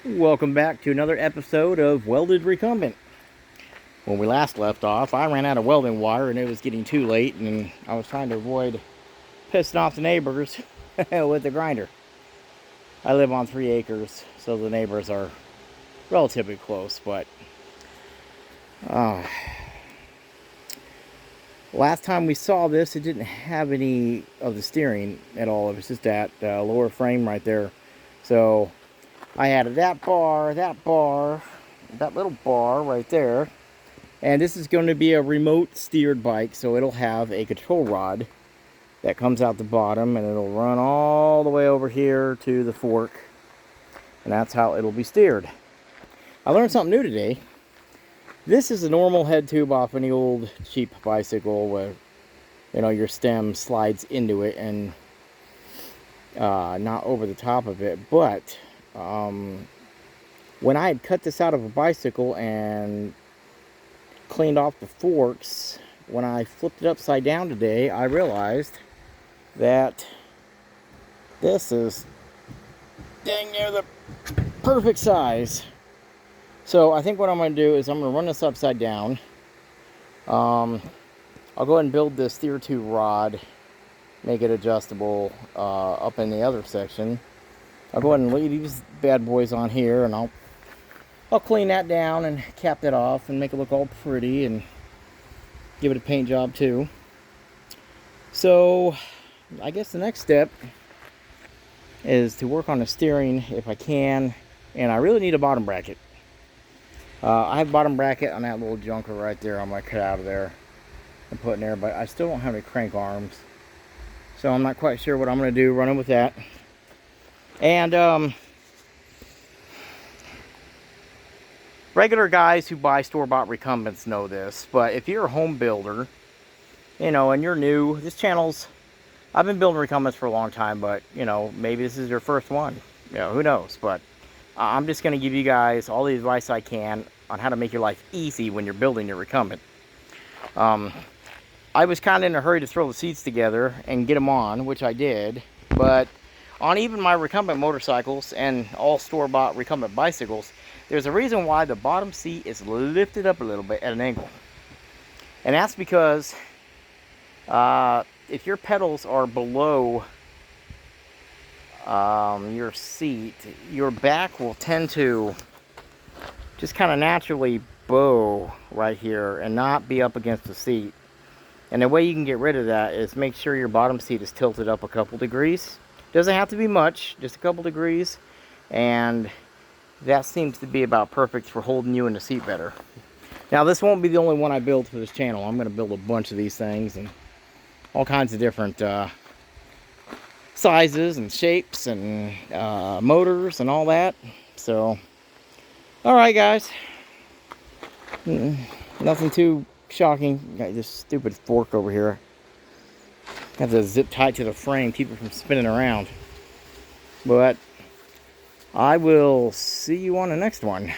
Welcome back to another episode of Welded Recumbent. When we last left off, I ran out of welding wire and it was getting too late, and I was trying to avoid pissing off the neighbors with the grinder. I live on 3 acres, so the neighbors are relatively close, but last time we saw this, it didn't have any of the steering at all. It was just that lower frame right there. So I added that little bar right there. And this is going to be a remote steered bike, so it'll have a control rod that comes out the bottom, and it'll run all the way over here to the fork. And that's how it'll be steered. I learned something new today. This is a normal head tube off any old cheap bicycle where, you know, your stem slides into it and not over the top of it. But when I had cut this out of a bicycle and cleaned off the forks, when I flipped it upside down today, I realized that this is dang near the perfect size. So I think what I'm going to do is I'm going to run this upside down. I'll go ahead and build this steer tube rod, make it adjustable up in the other section. I'll go ahead and leave these bad boys on here, and I'll clean that down and cap that off and make it look all pretty and give it a paint job too. So I guess the next step is to work on the steering if I can, and I really need a bottom bracket. I have a bottom bracket on that little junker right there. I'm going to cut out of there and put in there, but I still don't have any crank arms, so I'm not quite sure what I'm going to do running with that. And regular guys who buy store-bought recumbents know this, but if you're a home builder, you know, and you're new, this channel's, I've been building recumbents for a long time, but, you know, maybe this is your first one. You know, who knows? But I'm just going to give you guys all the advice I can on how to make your life easy when you're building your recumbent. I was kind of in a hurry to throw the seats together and get them on, which I did, but on even my recumbent motorcycles and all store-bought recumbent bicycles, there's a reason why the bottom seat is lifted up a little bit at an angle. And that's because if your pedals are below your seat, your back will tend to just kind of naturally bow right here and not be up against the seat. And the way you can get rid of that is make sure your bottom seat is tilted up a couple degrees. Doesn't have to be much, just a couple degrees, and that seems to be about perfect for holding you in the seat better. Now, this won't be the only one I build for this channel. I'm going to build a bunch of these things and all kinds of different sizes and shapes and motors and all that. So, all right, guys. Nothing too shocking. Got this stupid fork over here. Got to zip tight to the frame, keep it from spinning around. But I will see you on the next one.